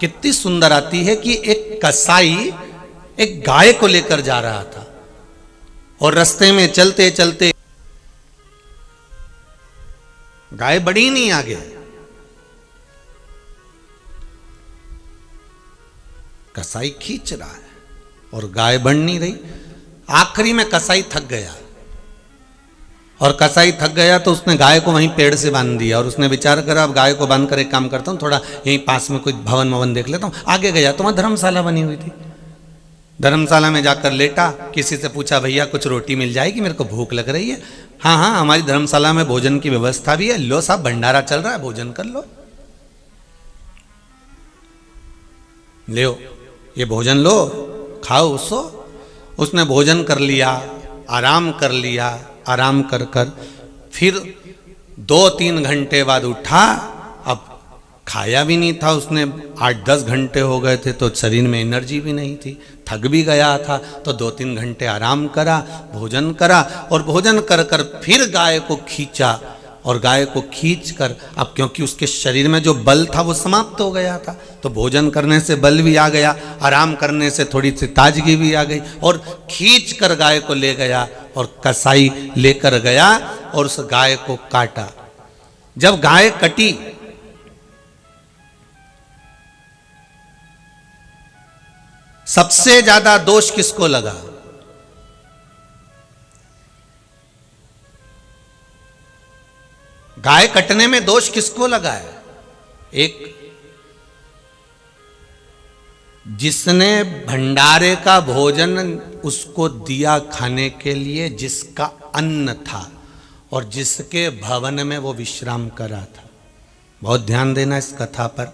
कितनी सुंदर आती है कि एक कसाई एक गाय को लेकर जा रहा था और रास्ते में चलते चलते गाय बढ़ी नहीं आगे, कसाई खींच रहा है और गाय बढ़ नहीं रही। आखिरी में कसाई थक गया और कसाई थक गया तो उसने गाय को वहीं पेड़ से बांध दिया और उसने विचार करा अब गाय को बांध कर एक काम करता हूँ, थोड़ा यहीं पास में कोई भवन देख लेता हूँ। आगे गया तो वहाँ धर्मशाला बनी हुई थी। धर्मशाला में जाकर लेटा, किसी से पूछा भैया कुछ रोटी मिल जाएगी, मेरे को भूख लग रही है। हाँ हाँ हमारी धर्मशाला में भोजन की व्यवस्था भी है, लो साहब भंडारा चल रहा है, भोजन कर लो, ले ये भोजन लो, खाओ सो। उसने भोजन कर लिया, आराम कर लिया, आराम कर कर फिर 2-3 घंटे बाद उठा। अब खाया भी नहीं था उसने, 8-10 घंटे हो गए थे तो शरीर में एनर्जी भी नहीं थी, थक भी गया था। तो 2-3 घंटे आराम करा, भोजन करा और भोजन कर कर फिर गाय को खींचा और गाय को खींच कर, अब क्योंकि उसके शरीर में जो बल था वो समाप्त हो गया था, तो भोजन करने से बल भी आ गया, आराम करने से थोड़ी सी ताजगी भी आ गई और खींच कर गाय को ले गया और कसाई लेकर गया और उस गाय को काटा। जब गाय कटी सबसे ज्यादा दोष किसको लगा? गाय कटने में दोष किसको लगा है? एक जिसने भंडारे का भोजन उसको दिया खाने के लिए, जिसका अन्न था और जिसके भवन में वो विश्राम करा था। बहुत ध्यान देना इस कथा पर।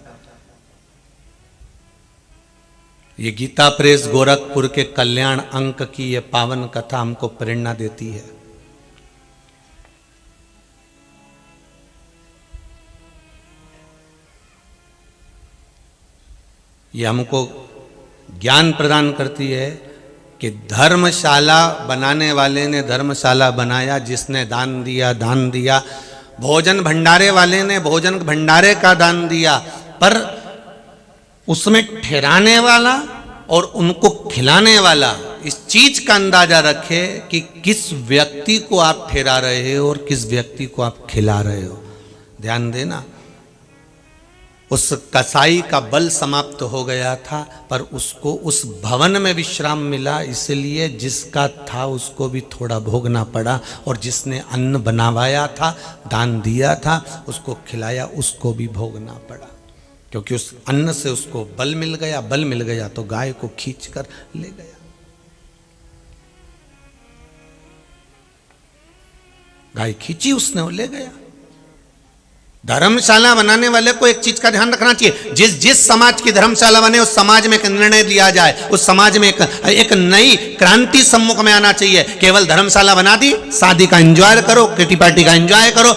ये गीता प्रेस गोरखपुर के कल्याण अंक की ये पावन कथा हमको प्रेरणा देती है। ये हमको ज्ञान प्रदान करती है कि धर्मशाला बनाने वाले ने धर्मशाला बनाया, जिसने दान दिया दान दिया, भोजन भंडारे वाले ने भोजन भंडारे का दान दिया, पर उसमें ठहराने वाला और उनको खिलाने वाला इस चीज का अंदाजा रखे कि किस व्यक्ति को आप ठहरा रहे हो और किस व्यक्ति को आप खिला रहे हो। ध्यान देना, उस कसाई का बल समाप्त हो गया था पर उसको उस भवन में विश्राम मिला, इसलिए जिसका था उसको भी थोड़ा भोगना पड़ा और जिसने अन्न बनवाया था, दान दिया था, उसको खिलाया, उसको भी भोगना पड़ा, क्योंकि उस अन्न से उसको बल मिल गया। बल मिल गया तो गाय को खींचकर ले गया। गाय खींची उसने और ले गया। धर्मशाला बनाने वाले को एक चीज का ध्यान रखना चाहिए, जिस समाज की धर्मशाला बने उस समाज में एक निर्णय लिया जाए, उस समाज में एक नई क्रांति सम्मुख में आना चाहिए। केवल धर्मशाला बना दी, शादी का एंजॉय करो, किटी पार्टी का एंजॉय करो,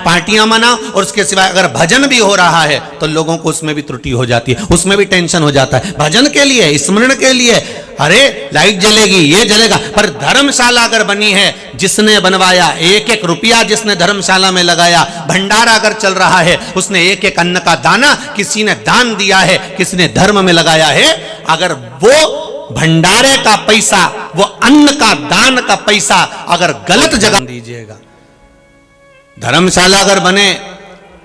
पार्टियां मनाओ और उसके सिवाय अगर भजन भी हो रहा है तो लोगों को उसमें भी त्रुटि हो जाती है, उसमें भी टेंशन हो जाता है। भजन के लिए, स्मरण के लिए, अरे लाइट जलेगी, ये जलेगा, पर धर्मशाला अगर बनी है, जिसने बनवाया, 1-1 रुपया जिसने धर्मशाला में लगाया, भंडारा अगर चल रहा है, उसने 1-1 अन्न का दाना किसी ने दान दिया है, किसी ने धर्म में लगाया है, अगर वो भंडारे का पैसा, वो अन्न का दान का पैसा अगर गलत जगह दीजिएगा। धर्मशाला अगर बने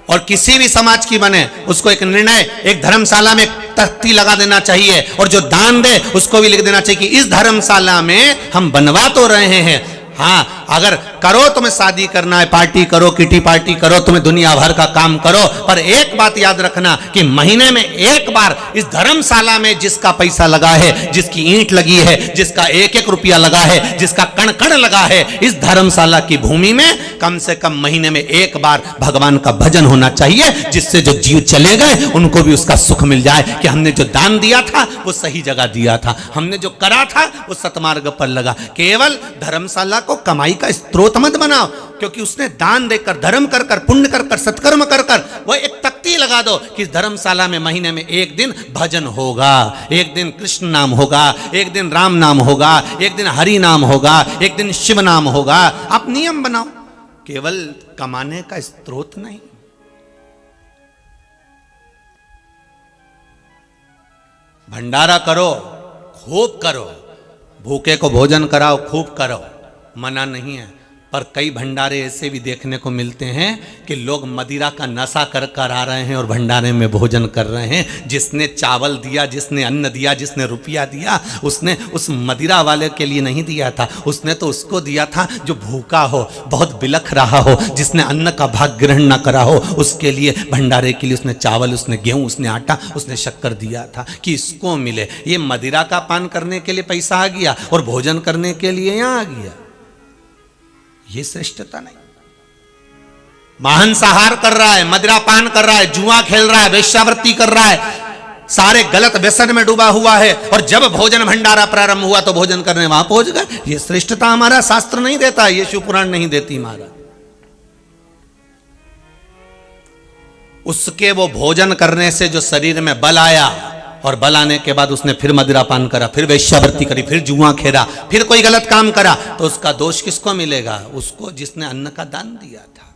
और किसी भी समाज की बने, उसको एक निर्णय, एक धर्मशाला में तख्ती लगा देना चाहिए और जो दान दे उसको भी लिख देना चाहिए कि इस धर्मशाला में हम बनवा तो रहे हैं, हाँ अगर करो तुम्हें शादी करना है, पार्टी करो, किटी पार्टी करो, तुम्हें दुनिया भर का काम करो, पर एक बात याद रखना कि महीने में एक बार इस धर्मशाला में जिसका पैसा लगा है, जिसकी ईंट लगी है, जिसका 1-1 रुपया लगा है, जिसका कण कण लगा है, इस धर्मशाला की भूमि में कम से कम महीने में एक बार भगवान का भजन होना चाहिए, जिससे जो जीव चले गए उनको भी उसका सुख मिल जाए कि हमने जो दान दिया था वो सही जगह दिया था, हमने जो करा था वो सतमार्ग पर लगा। केवल धर्मशाला को कमाई का स्रोत मत बनाओ, क्योंकि उसने दान देकर, धर्म कर कर, पुण्य कर कर, सत्कर्म कर कर, वो एक तख्ती लगा दो कि धर्मशाला में महीने में एक दिन भजन होगा, एक दिन कृष्ण नाम होगा, एक दिन राम नाम होगा, एक दिन हरि नाम होगा, एक दिन शिव नाम होगा। आप नियम बनाओ, केवल कमाने का स्रोत नहीं। भंडारा करो, खूब करो, भूखे को भोजन कराओ, खूब करो, मना नहीं है। पर कई भंडारे ऐसे भी देखने को मिलते हैं कि लोग मदिरा का नशा कर कर आ रहे हैं और भंडारे में भोजन कर रहे हैं। जिसने चावल दिया, जिसने अन्न दिया, जिसने रुपया दिया, उसने उस मदिरा वाले के लिए नहीं दिया था, उसने तो उसको दिया था जो भूखा हो, बहुत बिलख रहा हो, जिसने अन्न का भाग ग्रहण न करा हो, उसके लिए भंडारे के लिए उसने चावल, उसने गेहूं, उसने आटा, उसने शक्कर दिया था कि इसको मिले। ये मदिरा का पान करने के लिए पैसा आ गया और भोजन करने के लिए यहाँ आ गया। ये श्रेष्ठता नहीं। मांसाहार कर रहा है, मदिरा पान कर रहा है, जुआ खेल रहा है, वेश्यावृत्ति कर रहा है, सारे गलत व्यसन में डूबा हुआ है, और जब भोजन भंडारा प्रारंभ हुआ तो भोजन करने वहां पहुंच गए। ये श्रेष्ठता हमारा शास्त्र नहीं देता, ये शिव पुराण नहीं देती महाराज। उसके वो भोजन करने से जो शरीर में बल आया, और बल आने के बाद उसने फिर मदिरा पान करा, फिर वेश्यावृत्ति करी, फिर जुआ खेला, फिर कोई गलत काम करा, तो उसका दोष किसको मिलेगा? उसको जिसने अन्न का दान दिया था।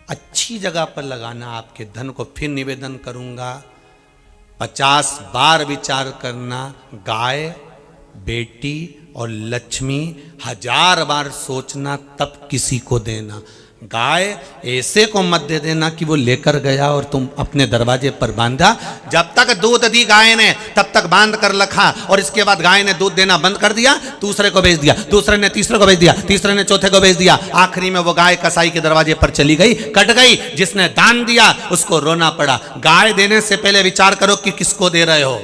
अच्छी जगह पर लगाना आपके धन को। फिर निवेदन करूंगा, 50 बार विचार करना, गाय, बेटी और लक्ष्मी 1000 बार सोचना, तब किसी को देना। गाय ऐसे को मत दे देना कि वो लेकर गया और तुम अपने दरवाजे पर बांधा। जब तक दूध दी गाय ने तब तक बांध कर रखा, और इसके बाद गाय ने दूध देना बंद कर दिया, दूसरे को बेच दिया, दूसरे ने तीसरे को बेच दिया, तीसरे ने चौथे को बेच दिया, आखिरी में वो गाय कसाई के दरवाजे पर चली गई, कट गई। जिसने दान दिया उसको रोना पड़ा। गाय देने से पहले विचार करो कि किसको दे रहे हो।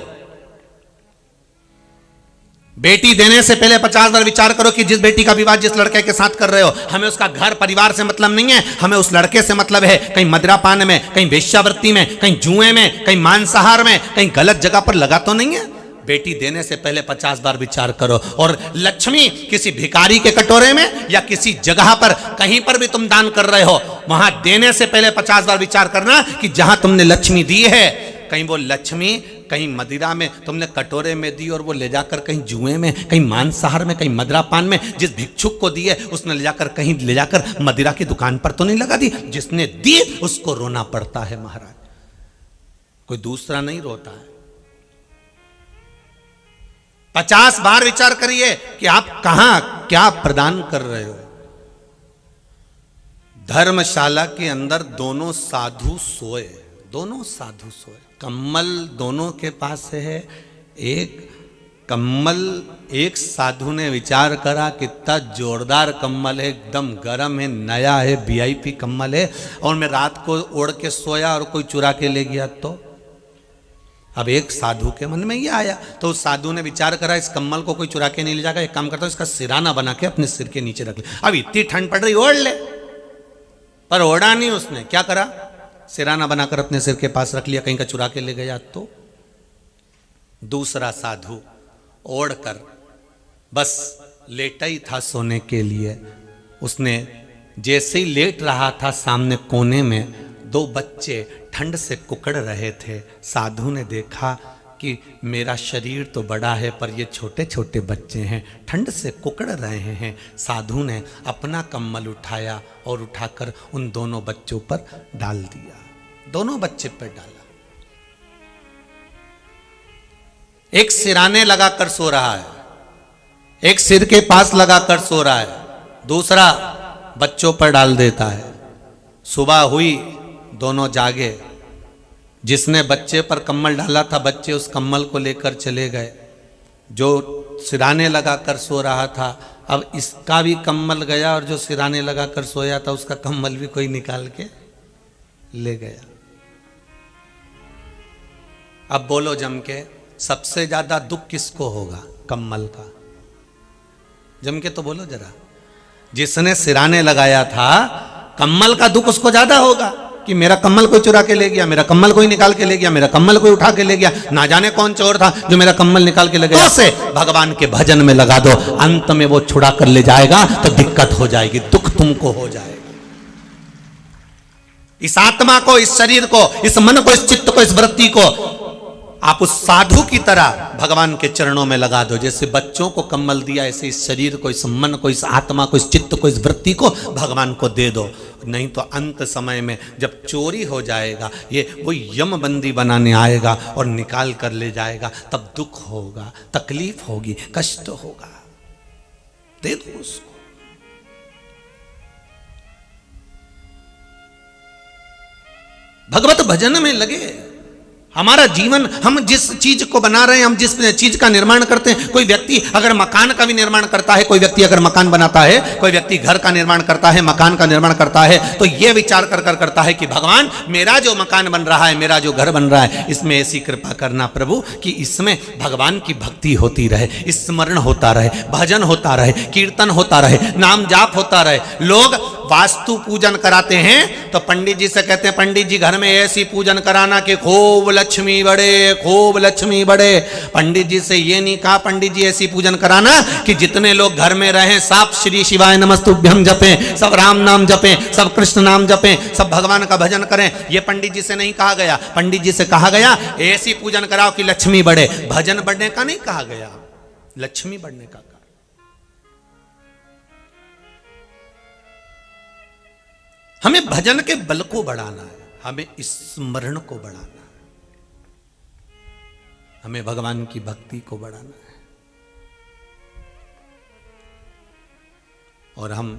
बेटी देने से पहले 50 बार विचार करो कि जिस बेटी का विवाह जिस लड़के के साथ कर रहे हो, हमें उसका घर परिवार से मतलब नहीं है, हमें उस लड़के से मतलब है। कहीं मदिरा पान में, कहीं वेश्यावृत्ति में, कहीं जुए में, कहीं मांसाहार में, कहीं गलत जगह पर लगा तो नहीं है। बेटी देने से पहले 50 बार विचार करो। और लक्ष्मी किसी भिखारी के कटोरे में या किसी जगह पर कहीं पर भी तुम दान कर रहे हो, वहां देने से पहले 50 बार विचार करना कि जहां तुमने लक्ष्मी दी है, कहीं वो लक्ष्मी कहीं मदिरा में तुमने कटोरे में दी और वो ले जाकर कहीं जुए में, कहीं मांसाहार में, कहीं मदिरा पान में, जिस भिक्षुक को दी है उसने ले जाकर कहीं ले जाकर मदिरा की दुकान पर तो नहीं लगा दी। जिसने दी उसको रोना पड़ता है महाराज, कोई दूसरा नहीं रोता है। 50 बार विचार करिए कि आप कहां क्या प्रदान कर रहे हो। धर्मशाला के अंदर दोनों साधु सोए, दोनों साधु सोए, कम्बल दोनों के पास है। एक कम्बल, एक साधु ने विचार करा कितना जोरदार कम्बल है, एकदम गर्म है, नया है, वीआईपी कम्बल है, और मैं रात को ओढ़ के सोया और कोई चुरा के ले गया तो। अब एक साधु के मन में ये आया, तो उस साधु ने विचार करा इस कम्बल को कोई चुरा के नहीं ले जाएगा, एक काम करता हूं इसका सिराना बना के अपने सिर के नीचे रख ले। अब इतनी ठंड पड़ रही, ओढ़ ले, पर ओढ़ा नहीं उसने। क्या करा? सिराना बनाकर अपने सिर के पास रख लिया, कहीं का चुरा के ले गया तो। दूसरा साधु ओढ़कर बस लेटा ही था सोने के लिए। उसने जैसे ही लेट रहा था, सामने कोने में 2 बच्चे ठंड से कुकड़ रहे थे। साधु ने देखा कि मेरा शरीर तो बड़ा है पर ये छोटे छोटे बच्चे हैं, ठंड से कुकड़ रहे हैं। साधु ने अपना कम्बल उठाया और उठाकर उन दोनों बच्चों पर डाल दिया, दोनों बच्चे पर डाला। एक सिराने लगाकर सो रहा है, एक सिर के पास लगाकर सो रहा है, दूसरा बच्चों पर डाल देता है। सुबह हुई, दोनों जागे। जिसने बच्चे पर कम्बल डाला था, बच्चे उस कम्बल को लेकर चले गए। जो सिराने लगाकर सो रहा था, अब इसका भी कम्बल गया, और जो सिराने लगाकर सोया था उसका कम्बल भी कोई निकाल के ले गया। अब बोलो जम के, सबसे ज्यादा दुख किसको होगा? कम्बल का। जम के तो बोलो जरा। जिसने सिराने लगाया था, कम्बल का दुख उसको ज्यादा होगा कि मेरा कम्बल कोई चुरा के ले गया, मेरा कम्बल कोई निकाल के ले गया, मेरा कम्बल कोई उठा के ले गया, ना जाने कौन चोर था जो मेरा कम्बल निकाल के ले गया। से भगवान के भजन में लगा दो, अंत में वो छुड़ा कर ले जाएगा तो दिक्कत हो जाएगी, दुख तुमको हो जाएगा। इस आत्मा को, इस शरीर को, इस मन को, इस चित्त को, इस वृत्ति को आप उस साधु की तरह भगवान के चरणों में लगा दो। जैसे बच्चों को कम्बल दिया, ऐसे इस शरीर को, इस मन को, इस आत्मा को, इस चित्त को, इस वृत्ति को भगवान को दे दो। नहीं तो अंत समय में जब चोरी हो जाएगा, ये वो यमबंदी बनाने आएगा और निकाल कर ले जाएगा, तब दुख होगा, तकलीफ होगी, कष्ट होगा। दे दो उसको। भगवत भजन में लगे। हमारा जीवन, हम जिस चीज को बना रहे हैं, हम जिस चीज का निर्माण करते हैं, कोई व्यक्ति अगर मकान का भी निर्माण करता है, कोई व्यक्ति अगर मकान बनाता है, कोई व्यक्ति घर का निर्माण करता है, मकान का निर्माण करता है, तो यह विचार कर करता है कि भगवान, मेरा जो मकान बन रहा है, मेरा जो घर बन रहा है, इसमें ऐसी कृपा करना प्रभु कि इसमें भगवान की भक्ति होती रहे, स्मरण होता रहे, भजन होता रहे, कीर्तन होता रहे, नाम जाप होता रहे। लोग वास्तु पूजन कराते हैं तो पंडित जी से कहते हैं, पंडित जी घर में ऐसी पूजन कराना कि खूब लक्ष्मी बढ़े, खूब लक्ष्मी बढ़े। पंडित जी से ये नहीं कहा पंडित जी ऐसी पूजन कराना कि जितने लोग घर में रहें सब श्री शिवाय नमस्तुभ्यं जपें, सब राम नाम जपें, सब कृष्ण नाम जपें, सब भगवान का भजन करें। ये पंडित जी से नहीं कहा गया। पंडित जी से कहा गया ऐसी पूजन कराओ कि लक्ष्मी बढ़े। भजन बढ़ने का नहीं कहा गया, लक्ष्मी बढ़ने का कहा। हमें भजन के बल को बढ़ाना है, हमें स्मरण को बढ़ाना है, हमें भगवान की भक्ति को बढ़ाना है। और हम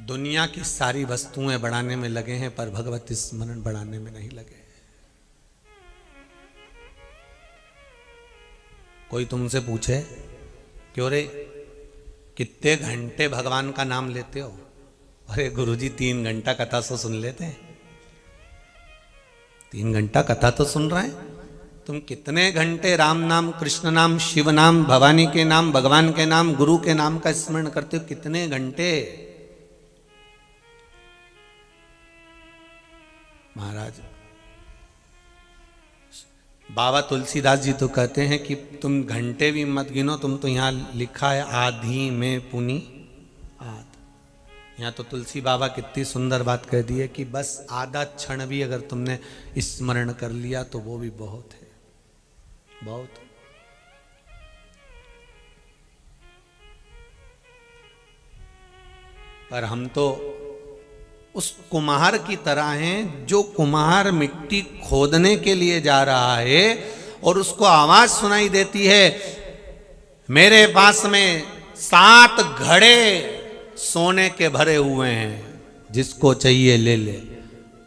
दुनिया की सारी वस्तुएं बढ़ाने में लगे हैं, पर भगवत स्मरण बढ़ाने में नहीं लगे। कोई तुमसे पूछे क्यों रे कितने घंटे भगवान का नाम लेते हो? अरे गुरुजी 3 घंटा कथा तो सुन लेते हैं। 3 घंटा कथा तो सुन रहे हैं, तुम कितने घंटे राम नाम, कृष्ण नाम, शिव नाम, भवानी के नाम, भगवान के नाम, गुरु के नाम का स्मरण करते हो? कितने घंटे? महाराज बाबा तुलसीदास जी तो कहते हैं कि तुम घंटे भी मत गिनो, तुम तो यहां लिखा है आधी में पुनी आध। यहाँ तो तुलसी बाबा कितनी सुंदर बात कह दी है कि बस आधा क्षण भी अगर तुमने स्मरण कर लिया तो वो भी बहुत है, बहुत। पर हम तो उस कुम्हार की तरह हैं जो कुम्हार मिट्टी खोदने के लिए जा रहा है और उसको आवाज सुनाई देती है, मेरे पास में 7 घड़े सोने के भरे हुए हैं, जिसको चाहिए ले ले।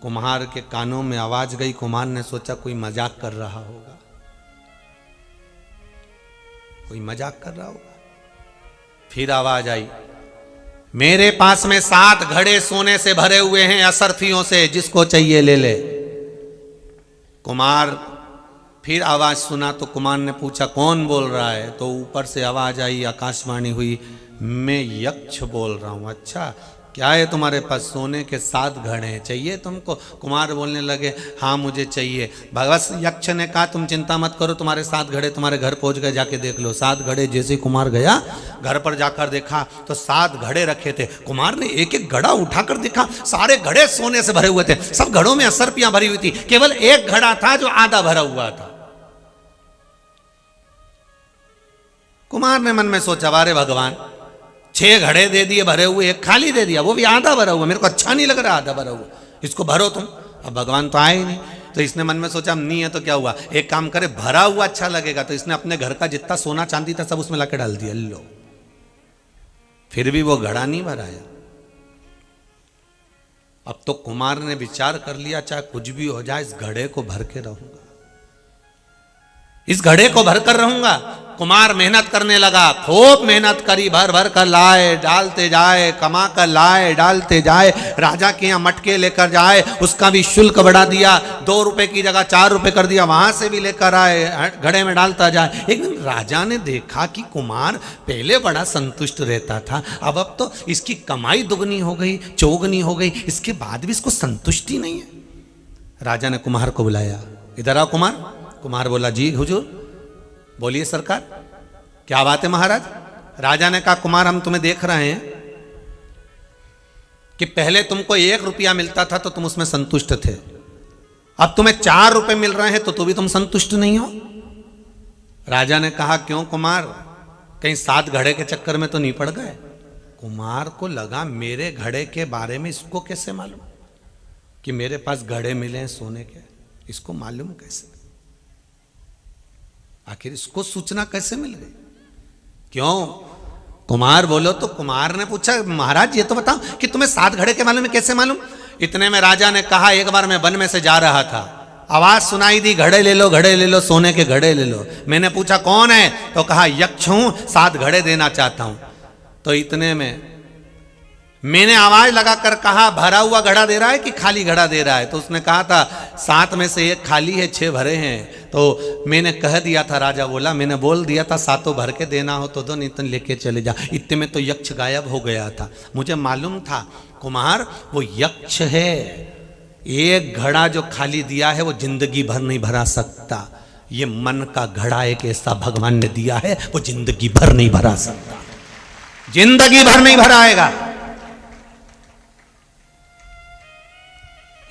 कुम्हार के कानों में आवाज गई, कुम्हार ने सोचा कोई मजाक कर रहा होगा, कोई मजाक कर रहा होगा। फिर आवाज आई, मेरे पास में 7 घड़े सोने से भरे हुए हैं असरफियों से, जिसको चाहिए ले ले। कुमार फिर आवाज सुना तो कुमार ने पूछा कौन बोल रहा है? तो ऊपर से आवाज आई, आकाशवाणी हुई, मैं यक्ष बोल रहा हूं। अच्छा क्या है तुम्हारे पास? सोने के 7 घड़े चाहिए तुमको? कुमार बोलने लगे हाँ मुझे चाहिए। भगवत यक्ष ने कहा तुम चिंता मत करो, तुम्हारे 7 घड़े तुम्हारे घर पहुंच गए, जाके देख लो। 7 घड़े जैसे कुमार गया घर पर जाकर देखा तो 7 घड़े रखे थे। कुमार ने एक एक घड़ा उठाकर देखा, सारे घड़े सोने से भरे हुए थे। सब घड़ों में असरपियां भरी हुई थी, केवल एक घड़ा था जो आधा भरा हुआ था। कुमार ने मन में सोचा वारे भगवान, 6 घड़े दे दिए भरे हुए, एक खाली दे दिया, वो भी आधा भरा हुआ, मेरे को अच्छा नहीं लग रहा आधा भरा हुआ, इसको भरो तुम। अब भगवान तो आए ही नहीं, तो इसने मन में सोचा नहीं है तो क्या हुआ, एक काम करे भरा हुआ अच्छा लगेगा। तो इसने अपने घर का जितना सोना चांदी था सब उसमें लाके डाल दिया। लो, फिर भी वो घड़ा नहीं भराया। अब तो कुमार ने विचार कर लिया चाहे कुछ भी हो जाए इस घड़े को भर के रहूंगा, इस घड़े को भर कर रहूंगा। कुमार मेहनत करने लगा, खूब मेहनत करी, भर भर कर लाए, डालते जाए, कमा कर लाए, डालते जाए। राजा के यहाँ मटके लेकर जाए, उसका भी शुल्क बढ़ा दिया, 2 रुपए की जगह 4 रुपए कर दिया, वहां से भी लेकर आए, घड़े में डालता जाए। एक दिन राजा ने देखा कि कुमार पहले बड़ा संतुष्ट रहता था, अब तो इसकी कमाई दुगनी हो गई, चौगनी हो गई, इसके बाद भी इसको संतुष्टि नहीं है। राजा ने कुम्हार को बुलाया, इधर आओ कुमार। कुम्हार बोला जी हुजूर। बोलिए सरकार, क्या बात है महाराज? राजा ने कहा कुमार हम तुम्हें देख रहे हैं कि पहले तुमको 1 रुपया मिलता था तो तुम उसमें संतुष्ट थे, अब तुम्हें 4 रुपए मिल रहे हैं तो भी तुम संतुष्ट नहीं हो। राजा ने कहा क्यों कुमार, कहीं 7 घड़े के चक्कर में तो नहीं पड़ गए? कुमार को लगा मेरे घड़े के बारे में इसको कैसे मालूम कि मेरे पास घड़े मिले हैं सोने के, इसको मालूम कैसे, आखिर इसको सूचना कैसे मिल गई? क्यों? कुमार बोलो तो कुमार ने पूछा महाराज ये तो बताओ कि तुम्हें 7 घड़े के मालूम है, कैसे मालूम? इतने में राजा ने कहा एक बार मैं वन में से जा रहा था, आवाज सुनाई दी घड़े ले लो, घड़े ले लो, सोने के घड़े ले लो। मैंने पूछा कौन है, तो कहा यक्ष हूं, 7 घड़े देना चाहता हूं। तो इतने में मैंने आवाज लगाकर कहा भरा हुआ घड़ा दे रहा है कि खाली घड़ा दे रहा है? तो उसने कहा था 7 में से 1 खाली है, 6 भरे हैं। तो मैंने कह दिया था, राजा बोला मैंने बोल दिया था 7 भर के देना हो तो दो, नहीं तो लेके चले जा। इतने में तो यक्ष गायब हो गया था। मुझे मालूम था कुमार वो यक्ष है, एक घड़ा जो खाली दिया है वो जिंदगी भर नहीं भरा सकता। ये मन का घड़ा एक ऐसा भगवान ने दिया है वो जिंदगी भर नहीं भरा सकता, जिंदगी भर नहीं भराएगा।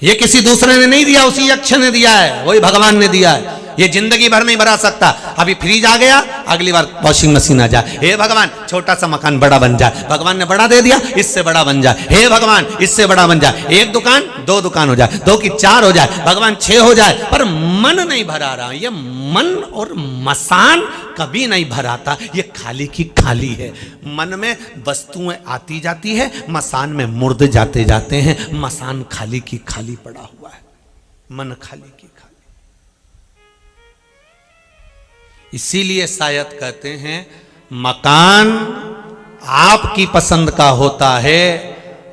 ये किसी दूसरे ने नहीं दिया, उसी यक्ष ने दिया है, वही भगवान ने दिया है। ये जिंदगी भर नहीं भरा सकता। अभी फ्रीज आ गया, अगली बार वॉशिंग मशीन आ जाए। हे भगवान छोटा सा मकान बड़ा बन जाए, भगवान ने बड़ा दे दिया, इससे बड़ा बन जाए। हे भगवान इससे बड़ा बन जाए, 1 दुकान 2 दुकान हो जाए, 2 की 4 हो जाए, भगवान 6 हो जाए, पर मन नहीं भरा रहा। ये मन और मसान कभी नहीं भराता, ये खाली की खाली है। मन में वस्तुएं आती जाती है, मसान में मुर्दे जाते जाते हैं, मसान खाली की खाली पड़ा हुआ है, मन खाली की खाली। इसीलिए शायद कहते हैं मकान आपकी पसंद का होता है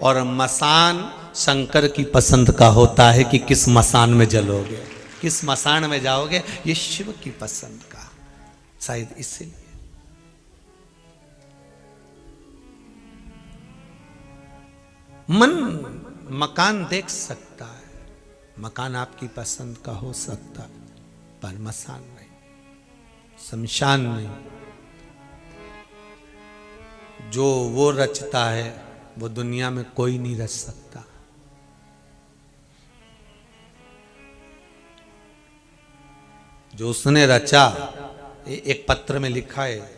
और मसान शंकर की पसंद का होता है कि किस मसान में जलोगे, किस मसान में जाओगे, ये शिव की पसंद का। शायद इसीलिए मन मकान देख सकता है, मकान आपकी पसंद का हो सकता है, पर मसान नहीं, शमशान नहीं। जो वो रचता है वो दुनिया में कोई नहीं रच सकता। जो उसने रचा, एक पत्र में लिखा है,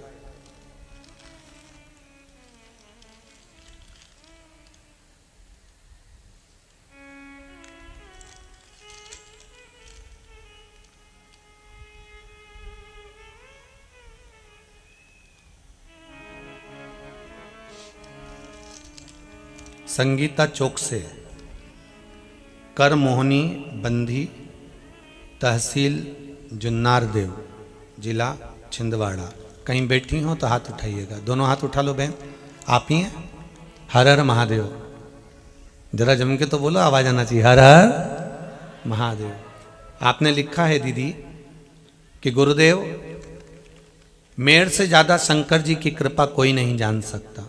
संगीता चौक से कर मोहनी बंधी, तहसील जुन्नार देव, जिला छिंदवाड़ा। कहीं बैठी हो तो हाथ उठाइएगा, दोनों हाथ उठा लो बहन। आप ही हैं? हर हर महादेव, जरा जम के तो बोलो, आवाज आना चाहिए, हर हर महादेव। आपने लिखा है दीदी कि गुरुदेव मेरे से ज्यादा शंकर जी की कृपा कोई नहीं जान सकता।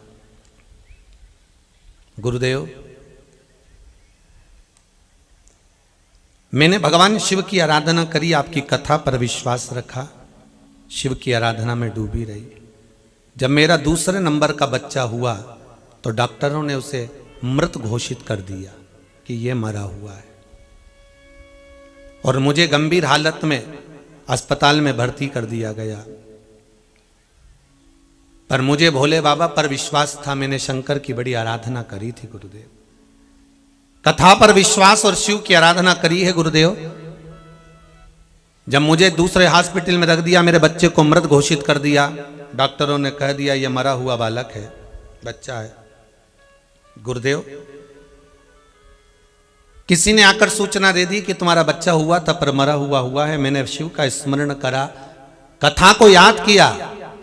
गुरुदेव मैंने भगवान शिव की आराधना करी, आपकी कथा पर विश्वास रखा, शिव की आराधना में डूबी रही। जब मेरा दूसरे नंबर का बच्चा हुआ तो डॉक्टरों ने उसे मृत घोषित कर दिया कि यह मरा हुआ है, और मुझे गंभीर हालत में अस्पताल में भर्ती कर दिया गया। पर मुझे भोले बाबा पर विश्वास था, मैंने शंकर की बड़ी आराधना करी थी गुरुदेव, कथा पर विश्वास और शिव की आराधना करी है गुरुदेव। जब मुझे दूसरे हॉस्पिटल में रख दिया, मेरे बच्चे को मृत घोषित कर दिया, डॉक्टरों ने कह दिया यह मरा हुआ बालक है, बच्चा है। गुरुदेव किसी ने आकर सूचना दे दी कि तुम्हारा बच्चा हुआ था पर मरा हुआ है। मैंने शिव का स्मरण करा, कथा को याद किया,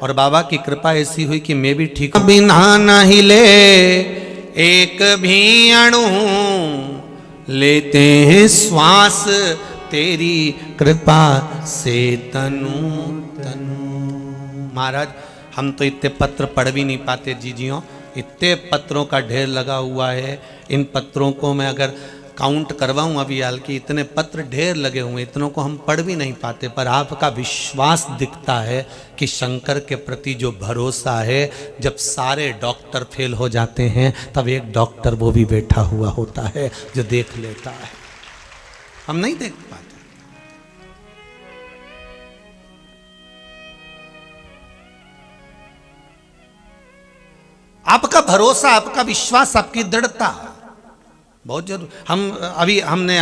और बाबा की कृपा ऐसी हुई कि मैं भी ठीक हूं। बिना नहीं ले एक भी अणु, लेते हैं श्वास तेरी कृपा से तनु तनु। महाराज हम तो इतने पत्र पढ़ भी नहीं पाते जीजियों, इतने पत्रों का ढेर लगा हुआ है। इन पत्रों को मैं अगर काउंट करवाऊं अभी हाल की, इतने पत्र ढेर लगे हुए, इतनों को हम पढ़ भी नहीं पाते। पर आपका विश्वास दिखता है कि शंकर के प्रति जो भरोसा है, जब सारे डॉक्टर फेल हो जाते हैं तब एक डॉक्टर वो भी बैठा हुआ होता है जो देख लेता है, हम नहीं देख पाते। आपका भरोसा, आपका विश्वास, आपकी दृढ़ता बहुत जरूर। हमने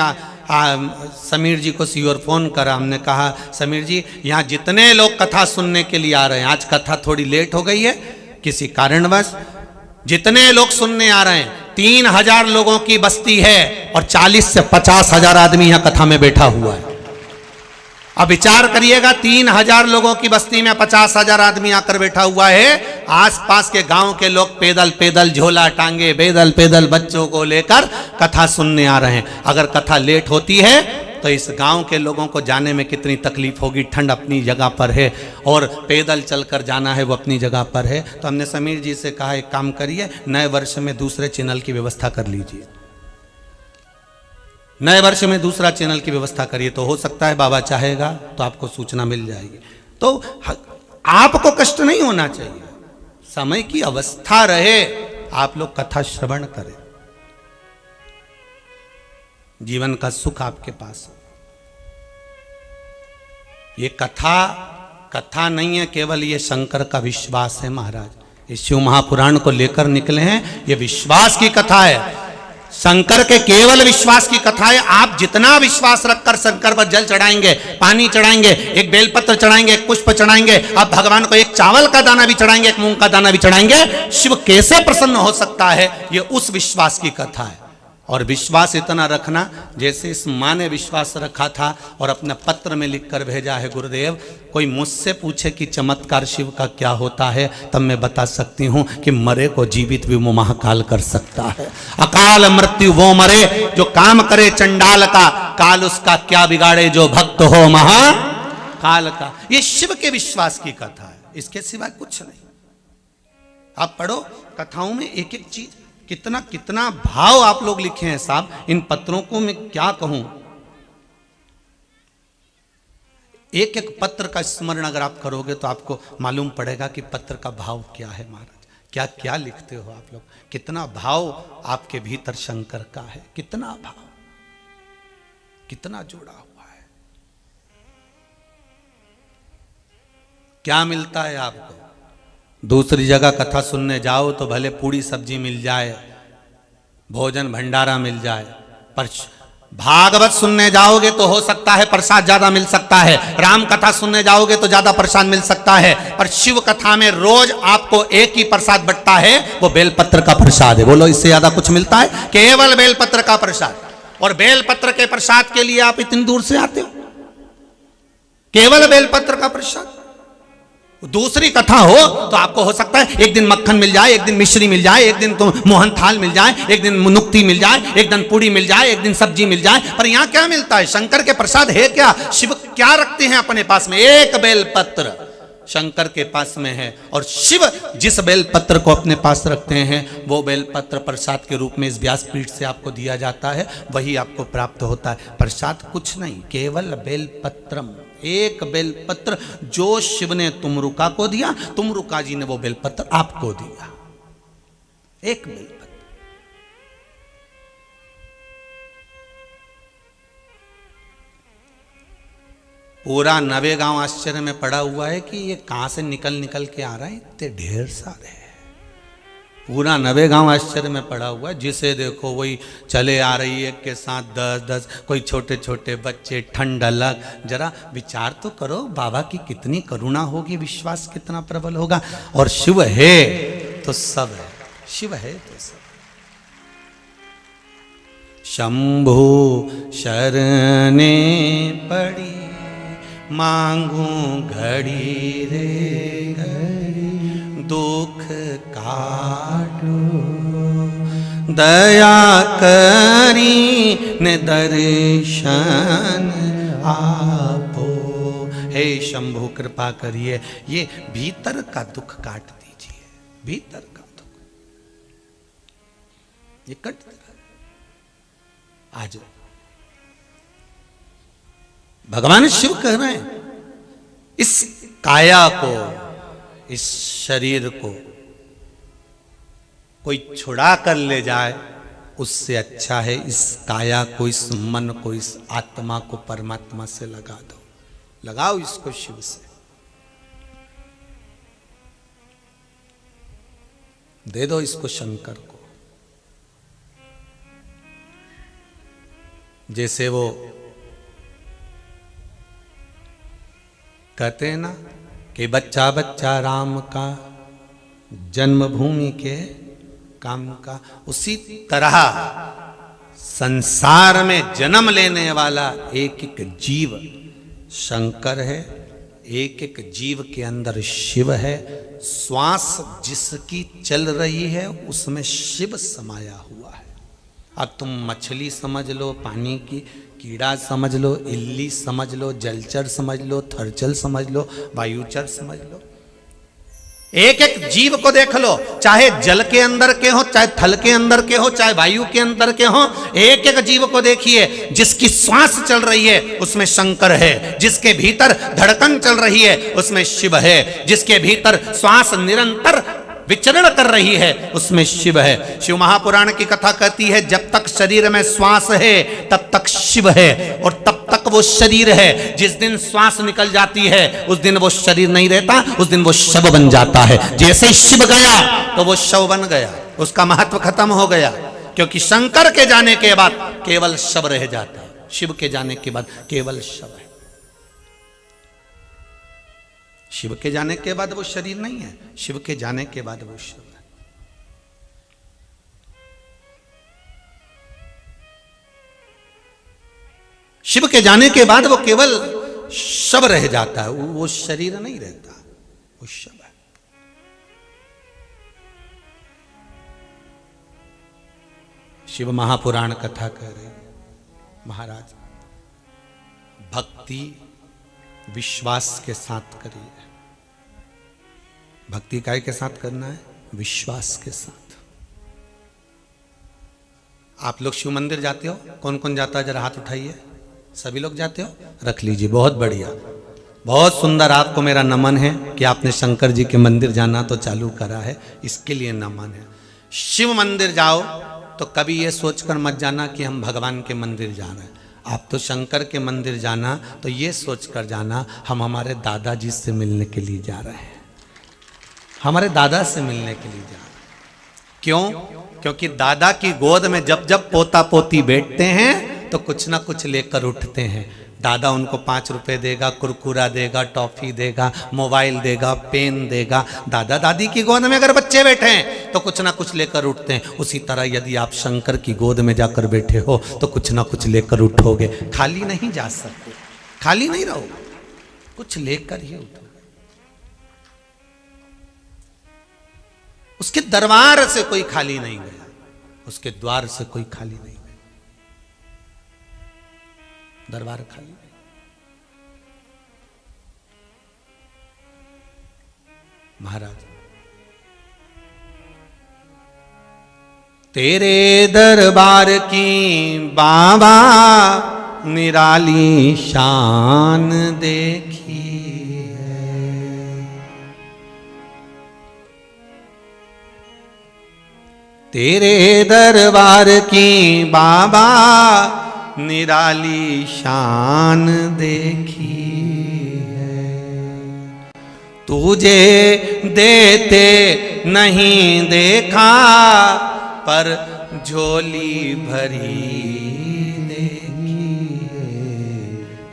समीर जी को सीओर फोन करा, हमने कहा समीर जी यहाँ जितने लोग कथा सुनने के लिए आ रहे हैं, आज कथा थोड़ी लेट हो गई है किसी कारणवश, जितने लोग सुनने आ रहे हैं 3000 लोगों की बस्ती है और 40 से 50 हजार आदमी यहाँ कथा में बैठा हुआ है। अब विचार करिएगा, 3000 लोगों की बस्ती में 50 हजार आदमी आकर बैठा हुआ है। आसपास के गांव के लोग पैदल पैदल झोला टांगे, पैदल पैदल बच्चों को लेकर कथा सुनने आ रहे हैं। अगर कथा लेट होती है तो इस गांव के लोगों को जाने में कितनी तकलीफ होगी। ठंड अपनी जगह पर है और पैदल चलकर जाना है वो अपनी जगह पर है। तो हमने समीर जी से कहा एक काम करिए, नए वर्ष में दूसरे चैनल की व्यवस्था कर लीजिए, नए वर्ष में दूसरा चैनल की व्यवस्था करिए, तो हो सकता है बाबा चाहेगा तो आपको सूचना मिल जाएगी। तो आपको कष्ट नहीं होना चाहिए, समय की अवस्था रहे आप लोग कथा श्रवण करें, जीवन का सुख आपके पास। ये कथा नहीं है केवल, ये शंकर का विश्वास है महाराज। इस शिव महापुराण को लेकर निकले हैं, ये विश्वास की कथा है, शंकर के केवल विश्वास की कथा है। आप जितना विश्वास रखकर शंकर पर जल चढ़ाएंगे, पानी चढ़ाएंगे, एक बेलपत्र चढ़ाएंगे, एक पुष्प चढ़ाएंगे, आप भगवान को एक चावल का दाना भी चढ़ाएंगे, एक मूंग का दाना भी चढ़ाएंगे, शिव कैसे प्रसन्न हो सकता है, ये उस विश्वास की कथा है। और विश्वास इतना रखना, जैसे इस माँ ने विश्वास रखा था और अपने पत्र में लिखकर भेजा है, गुरुदेव कोई मुझसे पूछे कि चमत्कार शिव का क्या होता है, तब मैं बता सकती हूँ कि मरे को जीवित भी वो महाकाल कर सकता है। अकाल मृत्यु वो मरे जो काम करे चंडाल का, काल उसका क्या बिगाड़े जो भक्त हो महाकाल का। ये शिव के विश्वास की कथा है, इसके सिवा कुछ नहीं। आप पढ़ो कथाओं में एक एक चीज, कितना कितना भाव आप लोग लिखे हैं साहब। इन पत्रों को मैं क्या कहूं, एक एक पत्र का स्मरण अगर आप करोगे तो आपको मालूम पड़ेगा कि पत्र का भाव क्या है महाराज। क्या क्या लिखते हो आप लोग, कितना भाव आपके भीतर शंकर का है, कितना भाव, कितना जुड़ा हुआ है। क्या मिलता है आपको? दूसरी जगह कथा सुनने जाओ तो भले पूड़ी सब्जी मिल जाए, भोजन भंडारा मिल जाए, पर भागवत सुनने जाओगे तो हो सकता है प्रसाद ज्यादा मिल सकता है, राम कथा सुनने जाओगे तो ज्यादा प्रसाद मिल सकता है, पर शिव कथा में रोज आपको एक ही प्रसाद बंटता है, वो बेलपत्र का प्रसाद है। बोलो इससे ज्यादा कुछ मिलता है? केवल बेलपत्र का प्रसाद। और बेलपत्र के प्रसाद के लिए आप इतनी दूर से आते हो, केवल बेलपत्र का प्रसाद। दूसरी कथा हो तो आपको हो सकता है एक दिन मक्खन मिल जाए, एक दिन मिश्री मिल जाए, एक दिन तो मोहन थाल मिल जाए, एक दिन नुक्ती मिल जाए, एक दिन पूड़ी मिल जाए, एक दिन सब्जी मिल जाए, पर यहां क्या मिलता है? शंकर के प्रसाद है क्या? शिव क्या रखते हैं अपने पास में? एक बेलपत्र शंकर के पास में है। और शिव जिस बेलपत्र को अपने पास रखते हैं वो बेलपत्र प्रसाद के रूप में इस व्यासपीठ से आपको दिया जाता है, वही आपको प्राप्त होता है। प्रसाद कुछ नहीं, केवल बेलपत्रम, एक बेलपत्र जो शिव ने तुमरुका को दिया, तुमरुका जी ने वो बेलपत्र आपको दिया, एक बेलपत्र। पूरा नवेगांव आश्चर्य में पड़ा हुआ है कि ये कहां से निकल निकल के आ रहा है, इतने ढेर सारे हैं। पूरा नवेगांव आश्चर्य में पड़ा हुआ है, जिसे देखो वही चले आ रही है के साथ 10-10, कोई छोटे छोटे बच्चे, ठंड अलग। जरा विचार तो करो बाबा की कितनी करुणा होगी, विश्वास कितना प्रबल होगा। और शिव है तो सब है, शिव है तो सब। शंभु शरणे पड़ी मांगू घड़ी रे घड़ी, दुख काटो दया करी ने दर्शन आपो। हे शंभु कृपा करिए, ये भीतर का दुख काट दीजिए, भीतर का दुख ये कट आज भगवान शिव कह रहे हैं, इस काया को, इस शरीर को कोई छुड़ा कर ले जाए उससे अच्छा है इस काया को, इस मन को, इस आत्मा को परमात्मा से लगा दो, लगाओ इसको शिव से। दे दो इसको शंकर को। जैसे वो कहते हैं ना कि बच्चा बच्चा राम का, जन्मभूमि के काम का, उसी तरह संसार में जन्म लेने वाला एक एक जीव शंकर है, एक एक जीव के अंदर शिव है। श्वास जिसकी चल रही है उसमें शिव समाया हुआ है। अब तुम मछली समझ लो, पानी की कीड़ा समझ लो, इल्ली समझ लो, जलचर समझ लो, थरचल समझ लो, वायुचर समझ लो, एक एक जीव को देख लो, चाहे जल के अंदर के हो, चाहे थल के अंदर के हो, चाहे वायु के अंदर के हो, एक एक जीव को देखिए, जिसकी श्वास चल रही है उसमें शंकर है, जिसके भीतर धड़कन चल रही है उसमें शिव है, जिसके भीतर श्वास निरंतर विचरण कर रही है उसमें शिव है। शिव महापुराण की कथा कहती है जब तक शरीर में श्वास है तब तक शिव है, और तब तक वो शरीर है। जिस दिन श्वास निकल जाती है उस दिन वो शरीर नहीं रहता, उस दिन वो शव बन जाता है। जैसे शिव गया तो वो शव बन गया, उसका महत्व खत्म हो गया, क्योंकि शंकर के जाने के बाद केवल शव रह जाता है, शिव के जाने के बाद केवल शव है। शिव के जाने के बाद वो शरीर नहीं है, शिव के जाने के बाद वो शिव है। शिव के जाने के बाद वो केवल शव रह जाता है, वो शरीर नहीं रहता, वो शव है। शिव महापुराण कथा कह रहे महाराज, भक्ति विश्वास के साथ करिए। भक्ति काय के साथ करना है? विश्वास के साथ। आप लोग शिव मंदिर जाते हो? कौन कौन जाता है जरा हाथ उठाइए। सभी लोग जाते हो? रख लीजिए, बहुत बढ़िया, बहुत सुंदर। आपको मेरा नमन है कि आपने शंकर जी के मंदिर जाना तो चालू करा है, इसके लिए नमन है। शिव मंदिर जाओ तो कभी ये सोचकर मत जाना कि हम भगवान के मंदिर जा रहे हैं। आप तो शंकर के मंदिर जाना तो ये सोचकर जाना हम हमारे दादाजी से मिलने के लिए जा रहे हैं, हमारे दादा से मिलने के लिए जा रहे हैं। क्यों? क्योंकि दादा की गोद में जब जब पोता पोती बैठते हैं तो कुछ ना कुछ लेकर उठते हैं। दादा उनको 5 रुपए देगा, कुरकुरा देगा, टॉफी देगा, मोबाइल देगा, पेन देगा। दादा दादी की गोद में अगर बच्चे बैठे हैं तो कुछ ना कुछ लेकर उठते हैं। उसी तरह यदि आप शंकर की गोद में जाकर बैठे हो तो कुछ ना कुछ लेकर उठोगे। खाली नहीं जा सकते, खाली नहीं रहोगे, कुछ लेकर ही उठोगे। उसके दरबार से कोई खाली नहीं गया, उसके द्वार से कोई खाली नहीं गया, दरबार खाली नहीं। महाराज, तेरे दरबार की बाबा निराली शान देखी है, तेरे दरबार की बाबा निराली शान देखी है। तुझे देते नहीं देखा पर झोली भरी देखी है।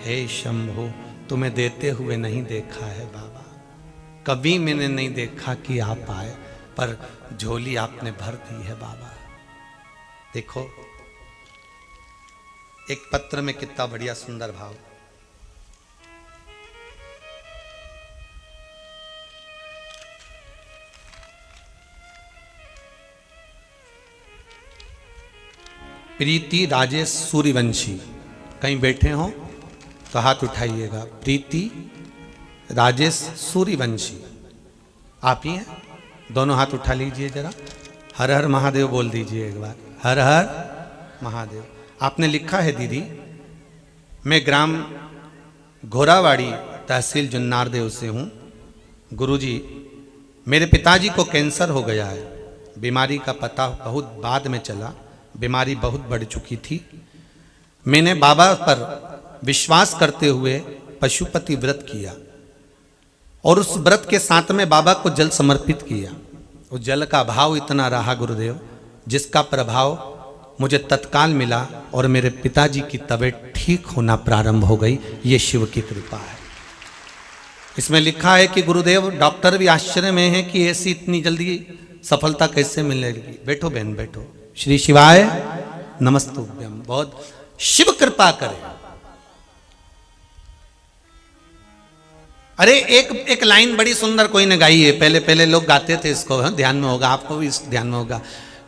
हे शंभो, तुम्हें देते हुए नहीं देखा है बाबा, कभी मैंने नहीं देखा कि आप आए, पर झोली आपने भर दी है बाबा। देखो एक पत्र में कितना बढ़िया सुंदर भाव। प्रीति राजेश सूर्यवंशी, कहीं बैठे हो तो हाथ उठाइएगा। प्रीति राजेश सूर्यवंशी, आप ही हैं? दोनों हाथ उठा लीजिए जरा। हर हर महादेव बोल दीजिए एक बार, हर हर महादेव। आपने लिखा है दीदी, मैं ग्राम घोरावाड़ी तहसील जुन्नारदेव से हूँ। गुरुजी, मेरे पिताजी को कैंसर हो गया है। बीमारी का पता बहुत बाद में चला, बीमारी बहुत बढ़ चुकी थी। मैंने बाबा पर विश्वास करते हुए पशुपति व्रत किया और उस व्रत के साथ में बाबा को जल समर्पित किया। उस जल का भाव इतना रहा गुरुदेव, जिसका प्रभाव मुझे तत्काल मिला और मेरे पिताजी की तबीयत ठीक होना प्रारंभ हो गई। ये शिव की कृपा है। इसमें लिखा है कि गुरुदेव डॉक्टर भी आश्चर्य में है कि ऐसी इतनी जल्दी सफलता कैसे मिलेगी। बैठो बहन बैठो। श्री शिवाय नमस्तुभ्यम। बहुत शिव कृपा करे। अरे एक लाइन बड़ी सुंदर कोई ने गाई है, पहले पहले लोग गाते थे इसको, ध्यान में होगा आपको भी, ध्यान में होगा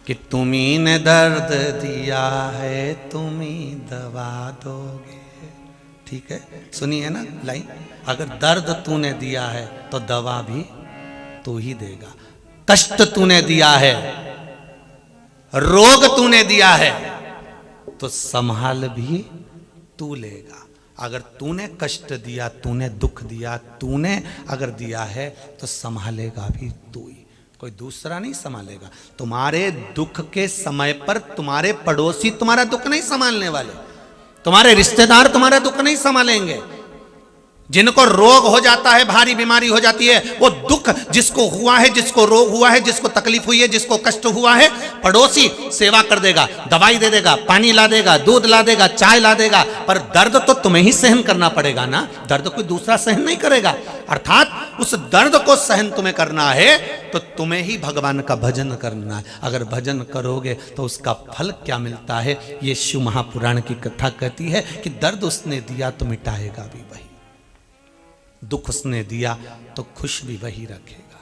कि तुम्ही ने दर्द दिया है तुम्ही दवा दोगे। ठीक है, सुनिए ना लाइन, अगर दर्द तूने दिया है तो दवा भी तू ही देगा। कष्ट तूने दिया है, रोग तूने दिया है, तो संभाल भी तू लेगा। अगर तूने कष्ट दिया, तूने दुख दिया, तूने अगर दिया है तो संभालेगा भी तू ही, कोई दूसरा नहीं संभालेगा। तुम्हारे दुख के समय पर तुम्हारे पड़ोसी तुम्हारा दुख नहीं संभालने वाले, तुम्हारे रिश्तेदार तुम्हारा दुख नहीं संभालेंगे। जिनको रोग हो जाता है, भारी बीमारी हो जाती है, वो दुख जिसको हुआ है, जिसको रोग हुआ है, जिसको तकलीफ हुई है, जिसको कष्ट हुआ है, पड़ोसी सेवा कर देगा, दवाई दे देगा, पानी ला देगा, दूध ला देगा, चाय ला देगा, पर दर्द तो तुम्हें ही सहन करना पड़ेगा ना। दर्द कोई दूसरा सहन नहीं करेगा। अर्थात उस दर्द को सहन तुम्हें करना है तो तुम्हें ही भगवान का भजन करना है। अगर भजन करोगे तो उसका फल क्या मिलता है, ये शिव महापुराण की कथा कहती है कि दर्द उसने दिया तो मिटाएगा भी वही, दुख उसने दिया तो खुश भी वही रखेगा।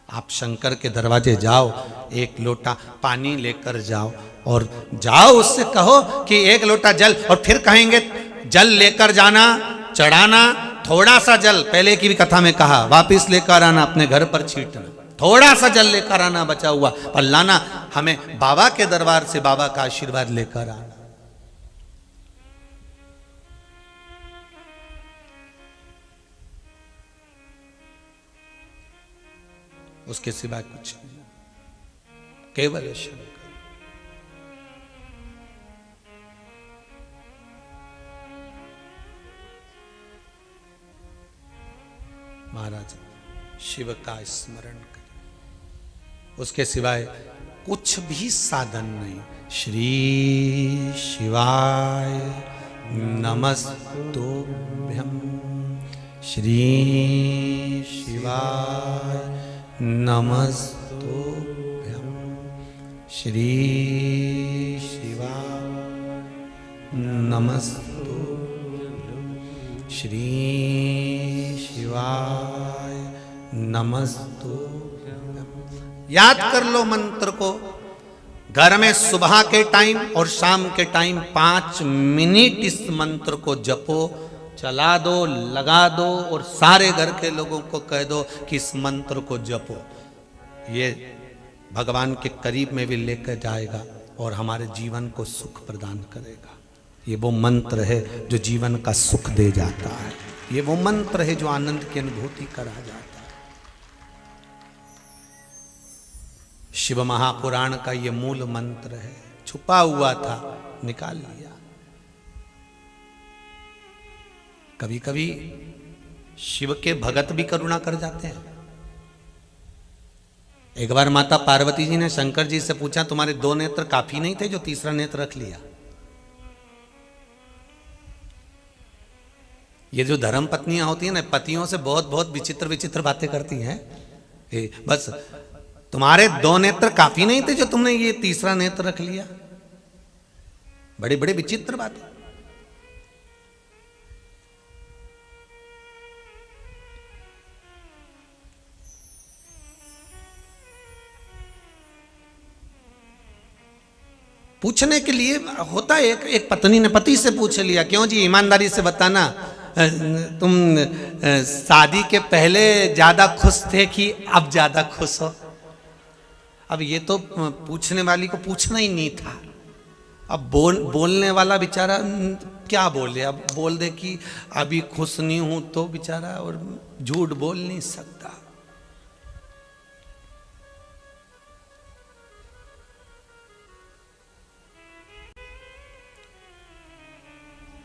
आप शंकर के दरवाजे जाओ, एक लोटा पानी लेकर जाओ और जाओ उससे कहो कि एक लोटा जल, और फिर कहेंगे जल लेकर जाना, चढ़ाना, थोड़ा सा जल, पहले की भी कथा में कहा, वापिस लेकर आना, अपने घर पर छींटना, थोड़ा सा जल लेकर आना बचा हुआ, और लाना हमें बाबा के दरबार से, बाबा का आशीर्वाद लेकर आना। उसके सिवा कुछ नहीं, केवल शंकर। महाराज शिव का स्मरण करें, उसके सिवाय कुछ भी साधन नहीं। श्री शिवाय नमस्तुभ्यम, श्री शिवाय नमस्तुभ्यम, श्री शिवाय नमस्तुभ्यम, श्री शिवाय नमस्तुभ्यम। याद कर लो मंत्र को। घर में सुबह के टाइम और शाम के टाइम 5 मिनट इस मंत्र को जपो, चला दो, लगा दो, और सारे घर के लोगों को कह दो कि इस मंत्र को जपो। ये भगवान के करीब में भी लेकर जाएगा और हमारे जीवन को सुख प्रदान करेगा। ये वो मंत्र है जो जीवन का सुख दे जाता है। ये वो मंत्र है जो आनंद की अनुभूति करा जाता है। शिव महापुराण का ये मूल मंत्र है, छुपा हुआ था, निकाल लिया। कभी कभी शिव के भगत भी करुणा कर जाते हैं। एक बार माता पार्वती जी ने शंकर जी से पूछा, तुम्हारे 2 नेत्र काफी नहीं थे जो तीसरा नेत्र रख लिया? ये जो धर्म पत्नियां होती हैं ना, पतियों से बहुत बहुत विचित्र विचित्र बातें करती हैं। बस तुम्हारे 2 नेत्र काफी नहीं थे जो तुमने ये तीसरा नेत्र रख लिया? बड़ी बड़ी विचित्र बातें। पूछने के लिए होता है। एक पत्नी ने पति से पूछ लिया, क्यों जी, ईमानदारी से बताना, तुम शादी के पहले ज्यादा खुश थे कि अब ज्यादा खुश हो? अब ये तो पूछने वाली को पूछना ही नहीं था। अब बोलने वाला बेचारा क्या बोले? अब बोल दे कि अभी खुश नहीं हूं तो बेचारा और झूठ बोल नहीं सकता।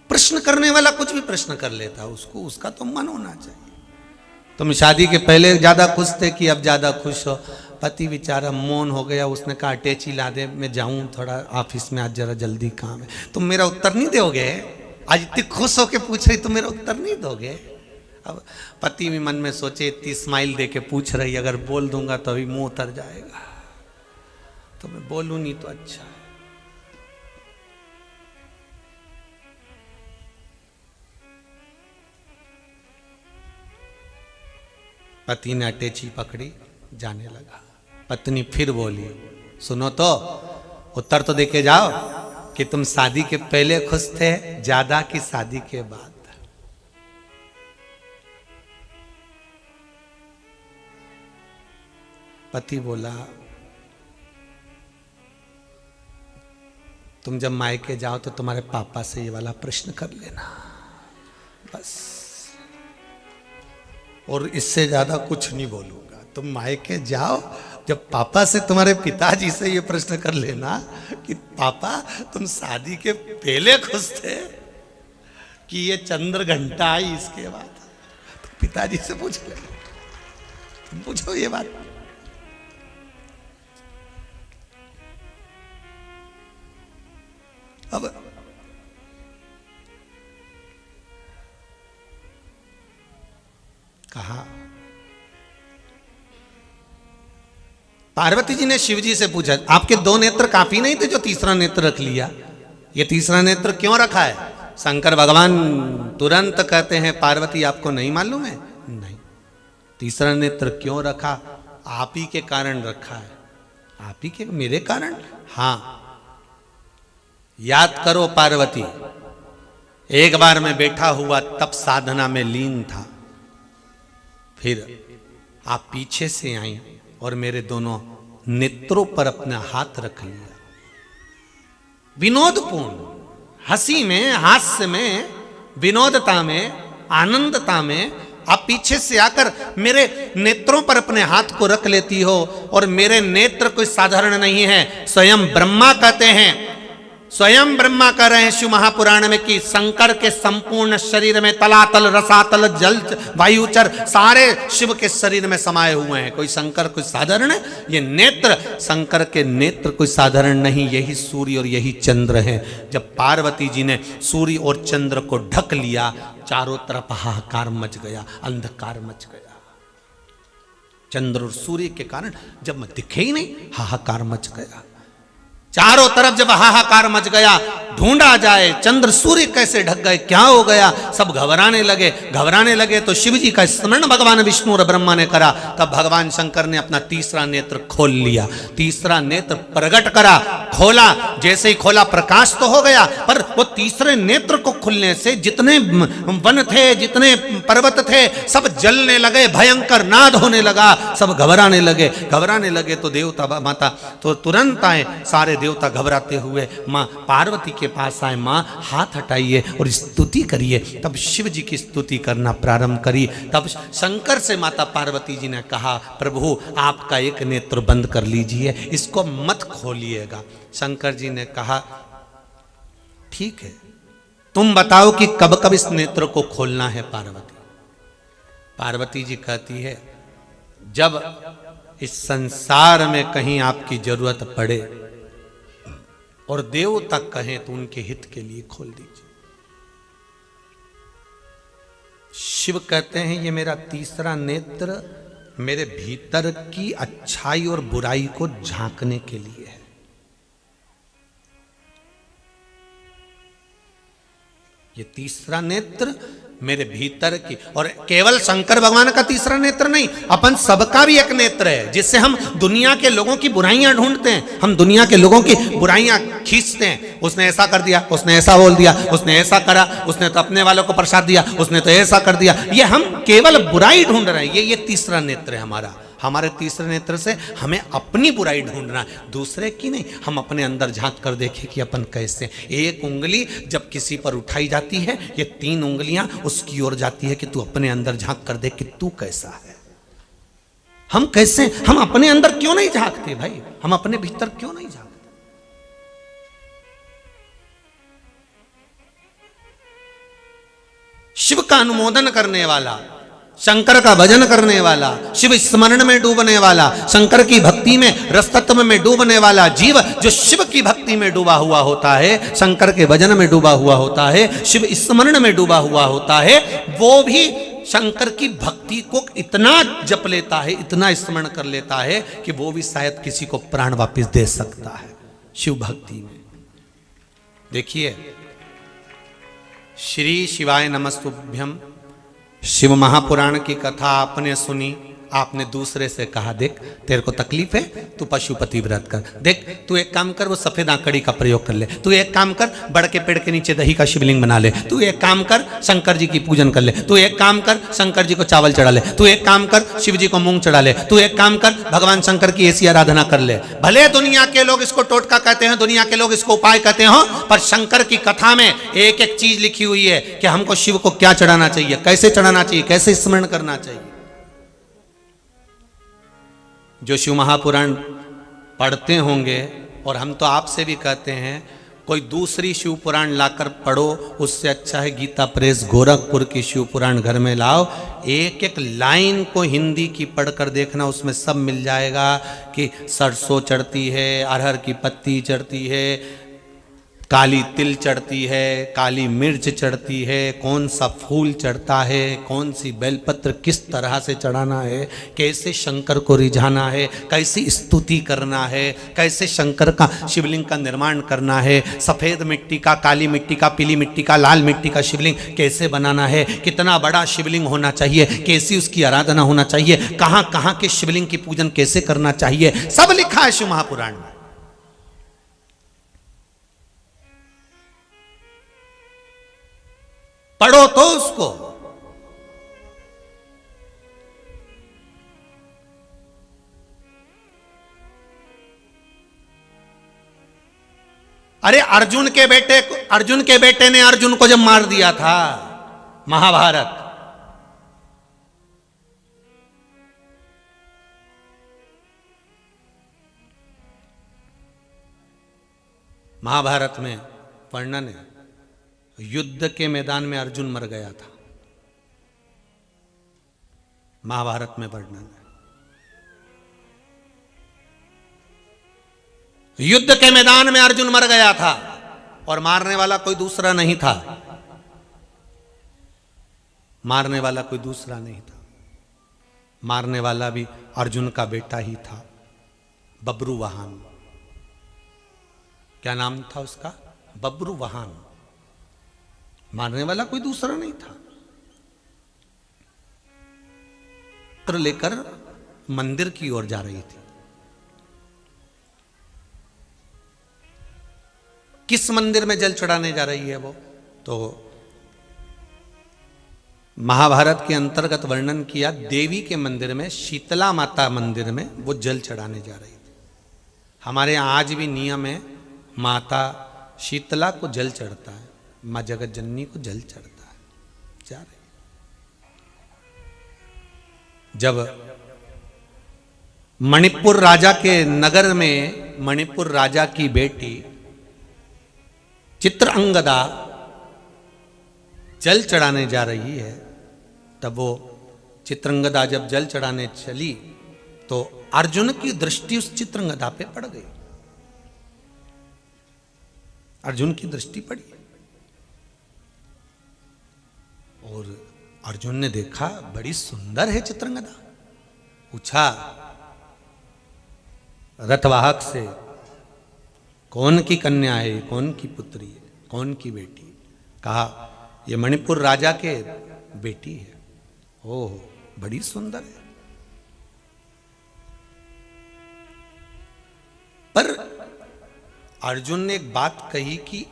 प्रश्न करने वाला कुछ भी प्रश्न कर लेता, उसको उसका तो मन होना चाहिए। तुम शादी के पहले ज्यादा खुश थे कि अब ज्यादा खुश हो? पति बेचारा मौन हो गया। उसने कहा अटैची ला दे, मैं जाऊं थोड़ा ऑफिस में, आज जरा जल्दी काम है। तुम मेरा उत्तर नहीं दोगे? आज इतनी खुश होके पूछ रही, तुम मेरा उत्तर नहीं दोगे? अब पति भी मन में सोचे, इतनी स्माइल दे के पूछ रही, अगर बोल दूंगा तो अभी मुंह उतर जाएगा, तो मैं बोलूं नहीं तो अच्छा है। पति ने अटैची पकड़ी, जाने लगा। पत्नी फिर बोली, सुनो तो, उत्तर तो देके जाओ कि तुम शादी के पहले खुश थे ज्यादा कि शादी के बाद? पति बोला, तुम जब मायके जाओ तो तुम्हारे पापा से ये वाला प्रश्न कर लेना, बस। और इससे ज्यादा कुछ नहीं बोलूंगा। तुम मायके जाओ, जब पापा से, तुम्हारे पिताजी से ये प्रश्न कर लेना कि पापा तुम शादी के पहले खुश थे कि ये चंद्र घंटा आई इसके बाद? तो पिताजी से पूछ लेना, तुम पूछो ये बात। अब कहा, पार्वती जी ने शिव जी से पूछा, आपके दो नेत्र काफी नहीं थे जो तीसरा नेत्र रख लिया? ये तीसरा नेत्र क्यों रखा है? शंकर भगवान तुरंत कहते हैं, पार्वती आपको नहीं मालूम है? नहीं। तीसरा नेत्र क्यों रखा? आप ही के कारण रखा है। आप ही के, मेरे कारण? हाँ। याद करो पार्वती, एक बार मैं बैठा हुआ तप साधना में लीन था, फिर आप पीछे से आई और मेरे दोनों नेत्रों पर अपना हाथ रख लिया। विनोदपूर्ण हंसी में, हास्य में, विनोदता में, आनंदता में आप पीछे से आकर मेरे नेत्रों पर अपने हाथ को रख लेती हो। और मेरे नेत्र कोई साधारण नहीं है। स्वयं ब्रह्मा कहते हैं, स्वयं ब्रह्मा कह रहे हैं शिव महापुराण में कि शंकर के संपूर्ण शरीर में तलातल, रसातल, जल, वायुचर सारे शिव के शरीर में समाये हुए हैं। कोई शंकर कोई साधारण है? ये नेत्र, शंकर के नेत्र कोई साधारण नहीं। यही सूर्य और यही चंद्र है। जब पार्वती जी ने सूर्य और चंद्र को ढक लिया, चारों तरफ हाहाकार मच गया, अंधकार मच गया। चंद्र और सूर्य के कारण जब दिखे ही नहीं, हाहाकार मच गया। चारों तरफ जब हाहाकार मच गया, ढूंढा जाए चंद्र सूर्य कैसे ढक गए, क्या हो गया? सब घबराने लगे तो शिव जी का स्मरण भगवान विष्णु और ब्रह्मा ने करा। तब भगवान शंकर ने अपना तीसरा नेत्र खोल लिया, तीसरा नेत्र प्रकट करा, खोला। जैसे ही खोला प्रकाश तो हो गया, पर वो तीसरे नेत्र को खुलने से जितने वन थे, जितने पर्वत थे, सब जलने लगे, भयंकर नाद होने लगा, सब घबराने लगे। तो देवता माता तो तुरंत आए, सारे देवता घबराते हुए मां पार्वती के पास आए। मां हाथ हटाइए और स्तुति करिए। तब शिव जी की स्तुति करना प्रारंभ करी। तब शंकर से माता पार्वती जी ने कहा, प्रभु आपका एक नेत्र बंद कर लीजिए, इसको मत खोलिएगा। शंकर जी ने कहा, ठीक है, तुम बताओ कि कब कब इस नेत्र को खोलना है पार्वती? पार्वती जी कहती है, जब इस संसार में कहीं आपकी जरूरत पड़े और देव तक कहें तो उनके हित के लिए खोल दीजिए। शिव कहते हैं, ये मेरा तीसरा नेत्र मेरे भीतर की अच्छाई और बुराई को झांकने के लिए है। ये तीसरा नेत्र मेरे भीतर की, और केवल शंकर भगवान का तीसरा नेत्र नहीं, अपन सबका भी एक नेत्र है, जिससे हम दुनिया के लोगों की बुराइयां ढूंढते हैं, हम दुनिया के लोगों की बुराइयां खींचते हैं। उसने ऐसा कर दिया, उसने ऐसा बोल दिया, उसने ऐसा करा, उसने तो अपने वालों को प्रसाद दिया, उसने तो ऐसा कर दिया। ये हम केवल बुराई ढूंढ रहे हैं। ये तीसरा नेत्र है हमारा। हमारे तीसरे नेत्र से हमें अपनी बुराई ढूंढना है, दूसरे की नहीं। हम अपने अंदर झांक कर देखें कि अपन कैसे। एक उंगली जब किसी पर उठाई जाती है, ये 3 उंगलियां उसकी ओर जाती है कि तू अपने अंदर झांक कर देख कि तू कैसा है। हम कैसे, हम अपने अंदर क्यों नहीं झांकते भाई? हम अपने भीतर क्यों नहीं झांकते? शिव का अनुमोदन करने वाला, शंकर का भजन करने वाला, शिव स्मरण में डूबने वाला, शंकर की भक्ति में, रसतत्व में डूबने वाला जीव जो शिव की भक्ति में डूबा हुआ होता है, शंकर के भजन में डूबा हुआ होता है, शिव स्मरण में डूबा हुआ होता है, वो भी शंकर की भक्ति को इतना जप लेता है, इतना स्मरण कर लेता है कि वो भी शायद किसी को प्राण वापस दे सकता है शिव भक्ति में। देखिए, श्री शिवाय नमस्तुभ्यम शिव महापुराण की कथा आपने सुनी, आपने दूसरे से कहा देख तेरे को तकलीफ है, तू पशुपति व्रत कर, देख तू एक काम कर, वो सफेद आंकड़ी का प्रयोग कर ले, तू एक काम कर, बड़ के पेड़ के नीचे दही का शिवलिंग बना ले, तू एक काम कर, शंकर जी की पूजन कर ले, तू एक काम कर, शंकर जी को चावल चढ़ा ले, तू एक काम कर, शिव जी को मूंग चढ़ा ले, तू एक काम कर, भगवान शंकर की ऐसी आराधना कर ले। भले दुनिया के लोग इसको टोटका कहते हैं, दुनिया के लोग इसको उपाय कहते हो, पर शंकर की कथा में एक एक चीज लिखी हुई है कि हमको शिव को क्या चढ़ाना चाहिए, कैसे चढ़ाना चाहिए, कैसे स्मरण करना चाहिए। जो शिव महापुराण पढ़ते होंगे, और हम तो आपसे भी कहते हैं, कोई दूसरी शिव पुराण लाकर पढ़ो, उससे अच्छा है गीता प्रेस गोरखपुर की शिव पुराण घर में लाओ, एक एक लाइन को हिंदी की पढ़कर देखना, उसमें सब मिल जाएगा कि सरसों चढ़ती है, अरहर की पत्ती चढ़ती है, काली तिल चढ़ती है, काली मिर्च चढ़ती है, कौन सा फूल चढ़ता है, कौन सी बेलपत्र किस तरह से चढ़ाना है, कैसे शंकर को रिझाना है, कैसी स्तुति करना है, कैसे शंकर का शिवलिंग का निर्माण करना है, सफ़ेद मिट्टी का, काली मिट्टी का, पीली मिट्टी का, लाल मिट्टी का शिवलिंग कैसे बनाना है, कितना बड़ा शिवलिंग होना चाहिए, कैसी उसकी आराधना होना चाहिए, कहाँ कहाँ के शिवलिंग की पूजन कैसे करना चाहिए, सब लिखा है शिव महापुराण में। पढ़ो तो उसको। अरे अर्जुन के बेटे ने अर्जुन को जब मार दिया था, महाभारत, महाभारत में वर्णन है, युद्ध के मैदान में अर्जुन मर गया था, महाभारत में वर्णन है। युद्ध के मैदान में अर्जुन मर गया था और मारने वाला कोई दूसरा नहीं था, मारने वाला कोई दूसरा नहीं था, मारने वाला भी अर्जुन का बेटा ही था, बब्रुवाहन। क्या नाम था उसका? बब्रुवाहन। मारने वाला कोई दूसरा नहीं था। लेकर मंदिर की ओर जा रही थी। किस मंदिर में जल चढ़ाने जा रही है वो? तो महाभारत के अंतर्गत वर्णन किया, देवी के मंदिर में, शीतला माता मंदिर में वो जल चढ़ाने जा रही थी। हमारे यहाँ आज भी नियम है, माता शीतला को जल चढ़ता है, माँ जगत जननी को जल चढ़ता है। जा रही, जब मणिपुर राजा के नगर में मणिपुर राजा की बेटी चित्रंगदा जल चढ़ाने जा रही है, तब वो चित्रंगदा जब जल चढ़ाने चली तो अर्जुन की दृष्टि उस चित्रंगदा पे पड़ गई। अर्जुन की दृष्टि पड़ी और अर्जुन ने देखा बड़ी सुंदर है चित्रंगदा। पूछा रथवाहक से, कौन की कन्या है, कौन की पुत्री है, कौन की बेटी? कहा ये मणिपुर राजा के बेटी है। ओह बड़ी सुंदर है। पर अर्जुन ने एक बात कही कि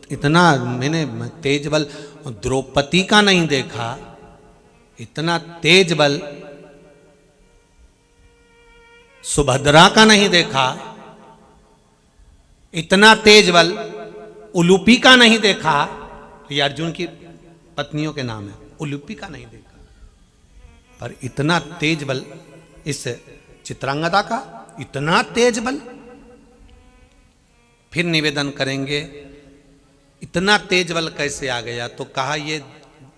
इतना मैंने तेज बल द्रौपदी का नहीं देखा, इतना तेज बल सुभद्रा का नहीं देखा, इतना तेज बल उलूपी का नहीं देखा। ये अर्जुन की पत्नियों के नाम है, उलूपी का नहीं देखा, पर इतना तेज बल इस चित्रांगदा का, इतना तेज बल। फिर निवेदन करेंगे इतना तेज बल कैसे आ गया? तो कहा ये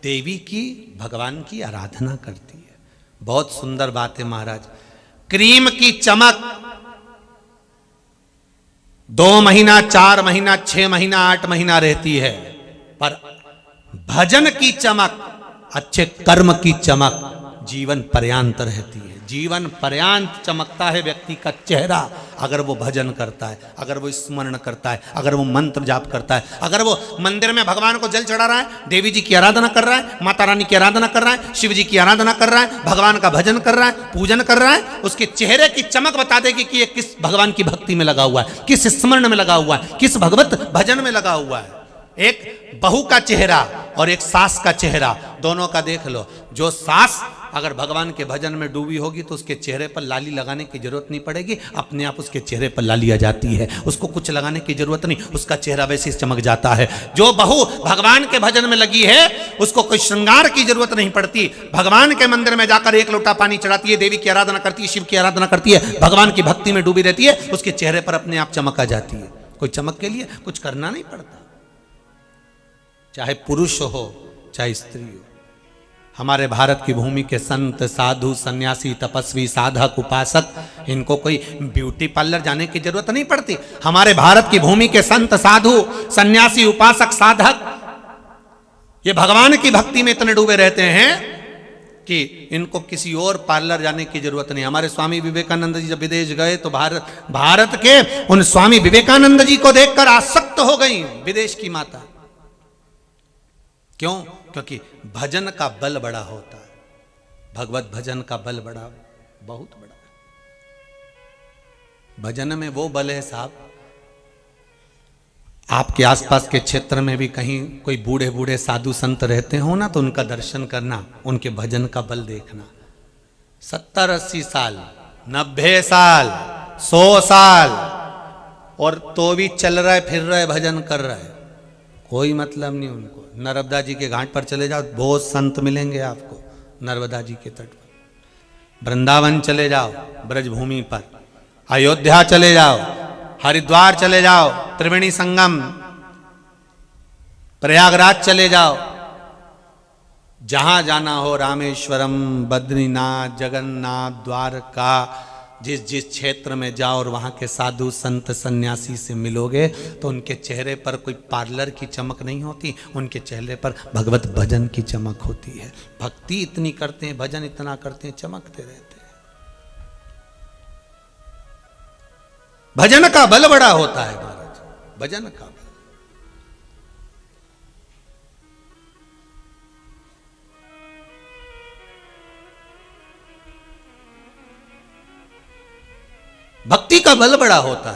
देवी की, भगवान की आराधना करती है। बहुत सुंदर बात है महाराज। क्रीम की चमक 2 महीना, 4 महीना, 6 महीना, 8 महीना रहती है, पर भजन की चमक, अच्छे कर्म की चमक जीवन पर्यांत रहती है। जीवन पर्यांत चमकता है व्यक्ति का चेहरा, अगर वो भजन करता है, अगर वो स्मरण करता है, अगर वो मंत्र जाप करता है, अगर वो मंदिर में भगवान को जल चढ़ा रहा है, देवी जी की आराधना कर रहा है, माता रानी की आराधना कर रहा है, शिव जी की आराधना कर रहा है, भगवान का भजन कर रहा है, पूजन कर रहा है, उसके चेहरे की चमक बता देगी कि ये किस भगवान की भक्ति में लगा हुआ है, किस स्मरण में लगा हुआ है, किस भगवत भजन में लगा हुआ है। एक बहू का चेहरा और एक सास का चेहरा, दोनों का देख लो। जो सास अगर भगवान के भजन में डूबी होगी तो उसके चेहरे पर लाली लगाने की जरूरत नहीं पड़ेगी, अपने आप उसके चेहरे पर लाली आ जाती है, उसको कुछ लगाने की जरूरत नहीं, उसका चेहरा वैसे ही चमक जाता है। जो बहू भगवान के भजन में लगी है उसको कोई श्रृंगार की जरूरत नहीं पड़ती, भगवान के मंदिर में जाकर 1 लोटा पानी चढ़ाती है, देवी की आराधना करती है, शिव की आराधना करती है, भगवान की भक्ति में डूबी रहती है, उसके चेहरे पर अपने आप चमक आ जाती है। कोई चमक के लिए कुछ करना नहीं पड़ता, चाहे पुरुष हो चाहे स्त्री हो। हमारे भारत की भूमि के संत, साधु, सन्यासी, तपस्वी, साधक, उपासक, इनको कोई ब्यूटी पार्लर जाने की जरूरत नहीं पड़ती। हमारे भारत की भूमि के संत, साधु, सन्यासी, उपासक, साधक, ये भगवान की भक्ति में इतने डूबे रहते हैं कि इनको किसी और पार्लर जाने की जरूरत नहीं। हमारे स्वामी विवेकानंद जी जब विदेश गए तो भारत के उन स्वामी विवेकानंद जी को देखकर आसक्त हो गई विदेश की माता। क्यों? क्योंकि भजन का बल बड़ा होता है, भगवत भजन का बल बड़ा, बहुत बड़ा। भजन में वो बल है साहब, आपके आसपास के क्षेत्र में भी कहीं कोई बूढ़े बूढ़े साधु संत रहते हो ना, तो उनका दर्शन करना, उनके भजन का बल देखना। 70-80 साल, 90 साल, 100 साल, और तो भी चल रहा है, फिर रहा है, भजन कर रहा है, कोई मतलब नहीं उनको। नर्मदा जी के घाट पर चले जाओ, बहुत संत मिलेंगे आपको नर्मदा जी के तट पर। वृंदावन चले जाओ, ब्रजभूमि पर, अयोध्या चले जाओ, हरिद्वार चले जाओ, त्रिवेणी संगम, प्रयागराज चले जाओ, जहां जाना हो, रामेश्वरम, बद्रीनाथ, जगन्नाथ, द्वारका, जिस क्षेत्र में जाओ और वहां के साधु संत सन्यासी से मिलोगे तो उनके चेहरे पर कोई पार्लर की चमक नहीं होती, उनके चेहरे पर भगवत भजन की चमक होती है। भक्ति इतनी करते हैं, भजन इतना करते हैं, चमकते रहते हैं। भजन का बल बड़ा होता है महाराज, भजन का बल। भक्ति का बल बड़ा होता है।